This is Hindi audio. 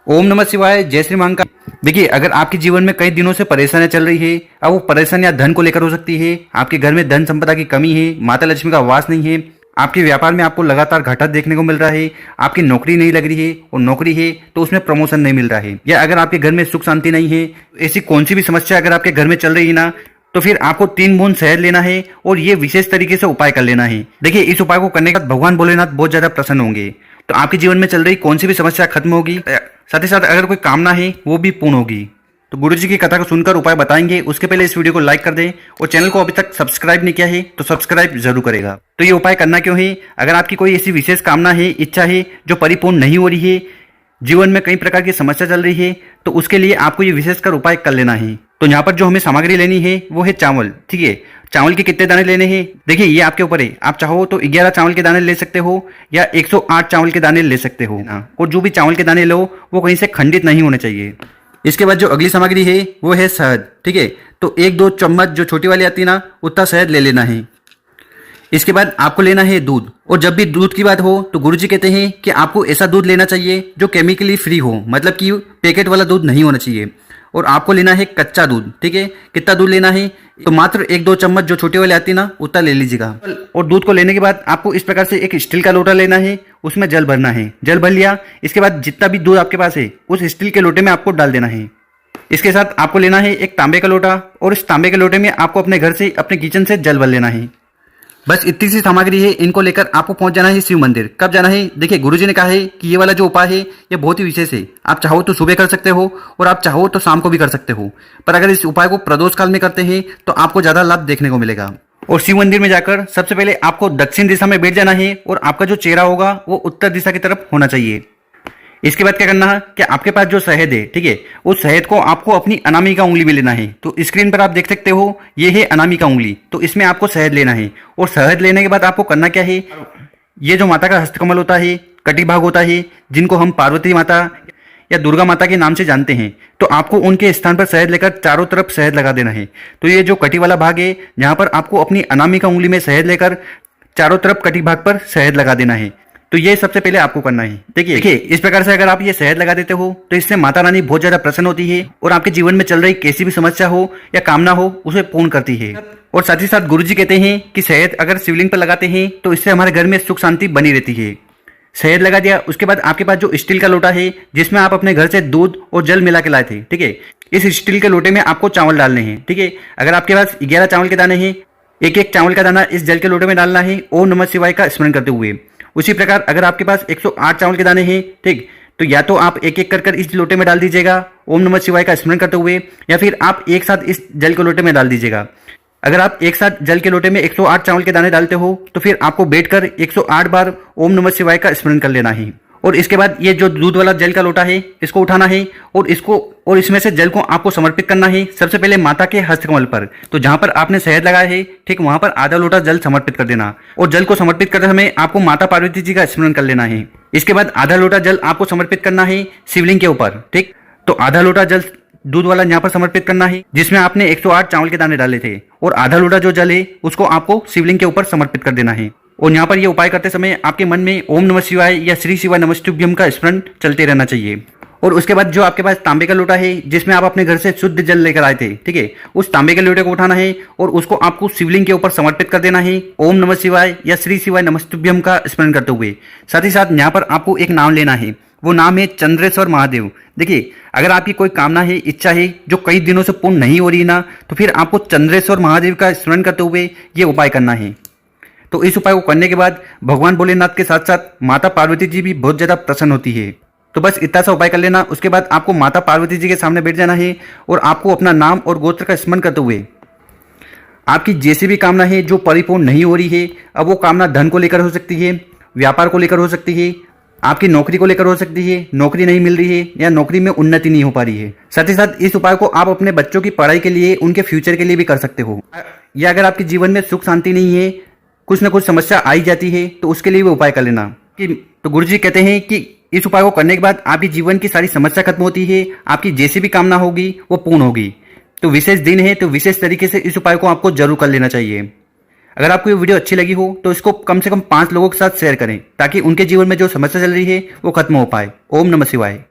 ओम नमः शिवाय, जय श्री महाकाल। देखिए, अगर आपके जीवन में कई दिनों से परेशानियां चल रही है, अब वो परेशानियां धन को लेकर हो सकती है, आपके घर में धन संपदा की कमी है, माता लक्ष्मी का वास नहीं है, आपके व्यापार में आपको लगातार घाटा देखने को मिल रहा है, आपकी नौकरी नहीं लग रही है और नौकरी है तो उसमें प्रमोशन नहीं मिल रहा है, या अगर आपके घर में सुख शांति नहीं है, ऐसी कौन सी भी समस्या अगर आपके घर में चल रही है ना, तो फिर आपको 3 बूंद शहद लेना है और ये विशेष तरीके से उपाय कर लेना है। देखिए, इस उपाय को करने के बाद भगवान भोलेनाथ बहुत ज्यादा प्रसन्न होंगे, तो आपके जीवन में चल रही कौन सी भी समस्या खत्म होगी, साथ ही साथ अगर कोई कामना है वो भी पूर्ण होगी। तो गुरु जी की कथा को सुनकर उपाय बताएंगे, उसके पहले इस वीडियो को लाइक कर दें और चैनल को अभी तक सब्सक्राइब नहीं किया है तो सब्सक्राइब जरूर करेगा। तो ये उपाय करना क्यों है? अगर आपकी कोई ऐसी विशेष कामना है, इच्छा है जो परिपूर्ण नहीं हो रही है, जीवन में कई प्रकार की समस्या चल रही है, तो उसके लिए आपको ये विशेषकर उपाय कर लेना है। तो यहाँ पर जो हमें सामग्री लेनी है वो है चावल। ठीक है, चावल के कितने दाने लेने हैं देखिए ये आपके ऊपर है। आप चाहो तो 11 चावल के दाने ले सकते हो या 108 चावल के दाने ले सकते हो ना, और जो भी चावल के दाने लो वो कहीं से खंडित नहीं होने चाहिए। इसके बाद जो अगली सामग्री है वो है शहद। ठीक है, तो 1-2 चम्मच जो छोटी वाली आती है ना, उतना शहद ले लेना है। इसके बाद आपको लेना है दूध, और जब भी दूध की बात हो तो गुरुजी कहते हैं कि आपको ऐसा दूध लेना चाहिए जो केमिकली फ्री हो, मतलब कि पैकेट वाला दूध नहीं होना चाहिए, और आपको लेना है कच्चा दूध। ठीक है, कितना दूध लेना है? तो मात्र 1-2 चम्मच जो छोटे वाले आती है ना, उतना ले लीजिएगा। और दूध को लेने के बाद आपको इस प्रकार से एक स्टील का लोटा लेना है, उसमें जल भरना है। जल भर लिया, इसके बाद जितना भी दूध आपके पास है उस स्टील के लोटे में आपको डाल देना है। इसके साथ आपको लेना है एक तांबे का लोटा, और इस तांबे के लोटे में आपको अपने घर से, अपने किचन से जल भर लेना है। बस इतनी सी सामग्री है, इनको लेकर आपको पहुंच जाना है शिव मंदिर। कब जाना है? देखिए, गुरुजी ने कहा है कि ये वाला जो उपाय है ये बहुत ही विशेष है। आप चाहो तो सुबह कर सकते हो और आप चाहो तो शाम को भी कर सकते हो, पर अगर इस उपाय को प्रदोष काल में करते हैं तो आपको ज्यादा लाभ देखने को मिलेगा। और शिव मंदिर में जाकर सबसे पहले आपको दक्षिण दिशा में बैठ जाना है, और आपका जो चेहरा होगा वो उत्तर दिशा की तरफ होना चाहिए। इसके बाद क्या करना है कि आपके पास जो शहद है, ठीक है, उस शहद को आपको अपनी अनामिका उंगली में लेना है। तो स्क्रीन पर आप देख सकते हो ये है अनामिका उंगली, तो इसमें आपको शहद लेना है। और शहद लेने के बाद आपको करना क्या है, ये जो माता का हस्तकमल होता है, कटी भाग होता है, जिनको हम पार्वती माता या दुर्गा माता के नाम से जानते हैं, तो आपको उनके स्थान पर शहद लेकर चारों तरफ शहद लगा देना है। तो ये जो कटी वाला भाग है, जहां पर आपको अपनी अनामिका उंगली में शहद लेकर चारों तरफ कटी भाग पर शहद लगा देना है। तो ये सबसे पहले आपको करना है। देखिए, इस प्रकार से अगर आप ये शहद लगा देते हो तो इससे माता रानी बहुत ज्यादा प्रसन्न होती है, और आपके जीवन में चल रही कैसी भी समस्या हो या कामना हो उसे पूर्ण करती है। और साथ ही साथ गुरुजी कहते हैं कि शहद अगर शिवलिंग पर लगाते हैं तो इससे हमारे घर में सुख शांति बनी रहती है। शहद लगा दिया, उसके बाद आपके पास जो स्टील का लोटा है जिसमें आप अपने घर से दूध और जल मिला के लाए थे, ठीक है, इस स्टील के लोटे में आपको चावल डालने हैं। ठीक है, अगर आपके पास 11 चावल के दाने हैं, एक चावल का दाना इस जल के लोटे में डालना है ओम नमः शिवाय का स्मरण करते हुए। उसी प्रकार अगर आपके पास 108 चावल के दाने हैं, ठीक, तो या तो आप एक कर इस लोटे में डाल दीजिएगा ओम नमः शिवाय का स्मरण करते हुए, या फिर आप एक साथ इस जल के लोटे में डाल दीजिएगा। अगर आप एक साथ जल के लोटे में 108 चावल के दाने डालते हो तो फिर आपको बैठकर 108 बार ओम नमः शिवाय का स्मरण कर लेना है। और इसके बाद ये जो दूध वाला जल का लोटा है इसको उठाना है, और इसमें से जल को आपको समर्पित करना है सबसे पहले माता के हस्तकमल पर। तो जहां पर आपने शहद लगाया है, ठीक, वहां पर आधा लोटा जल समर्पित कर देना, और जल को समर्पित करते समय आपको माता पार्वती जी का स्मरण कर लेना है। इसके बाद आधा लोटा जल आपको समर्पित करना है शिवलिंग के ऊपर। ठीक, तो आधा लोटा जल दूध वाला यहाँ पर समर्पित करना है जिसमें आपने 108 चावल के दाने डाले थे, और आधा लोटा जो जल है उसको आपको शिवलिंग के ऊपर समर्पित कर देना है। और यहाँ पर ये उपाय करते समय आपके मन में ओम नमः शिवाय या श्री शिवाय नमस्तुभ्यम का स्मरण चलते रहना चाहिए। और उसके बाद जो आपके पास तांबे का लोटा है जिसमें आप अपने घर से शुद्ध जल लेकर आए थे, ठीक है, उस तांबे के लोटे को उठाना है और उसको आपको शिवलिंग के ऊपर समर्पित कर देना है ओम नमः शिवाय या श्री शिवाय नमस्तुभ्यम का स्मरण करते हुए। साथ ही साथ यहाँ पर आपको एक नाम लेना है, वो नाम है चंद्रेश्वर महादेव। देखिए, अगर आपकी कोई कामना है, इच्छा है जो कई दिनों से पूर्ण नहीं हो रही ना, तो फिर आपको चंद्रेश्वर महादेव का स्मरण करते हुए ये उपाय करना है। तो इस उपाय को करने के बाद भगवान भोलेनाथ के साथ साथ माता पार्वती जी भी बहुत ज्यादा प्रसन्न होती है। तो बस इतना सा उपाय कर लेना। उसके बाद आपको माता पार्वती जी के सामने बैठ जाना है, और आपको अपना नाम और गोत्र का स्मरण करते हुए आपकी जैसी भी कामना है जो परिपूर्ण नहीं हो रही है, अब वो कामना धन को लेकर हो सकती है, व्यापार को लेकर हो सकती है, आपकी नौकरी को लेकर हो सकती है, नौकरी नहीं मिल रही है या नौकरी में उन्नति नहीं हो पा रही है। साथ ही साथ इस उपाय को आप अपने बच्चों की पढ़ाई के लिए, उनके फ्यूचर के लिए भी कर सकते हो। या अगर आपके जीवन में सुख शांति नहीं है, कुछ ना कुछ समस्या आई जाती है, तो उसके लिए भी उपाय कर लेना। तो गुरुजी कहते हैं कि इस उपाय को करने के बाद आपके जीवन की सारी समस्या खत्म होती है, आपकी जैसी भी कामना होगी वो पूर्ण होगी। तो विशेष दिन है, तो विशेष तरीके से इस उपाय को आपको जरूर कर लेना चाहिए। अगर आपको ये वीडियो अच्छी लगी हो तो इसको कम से कम 5 लोगों के साथ शेयर करें, ताकि उनके जीवन में जो समस्या चल रही है वो खत्म हो पाए। ओम नमः शिवाय।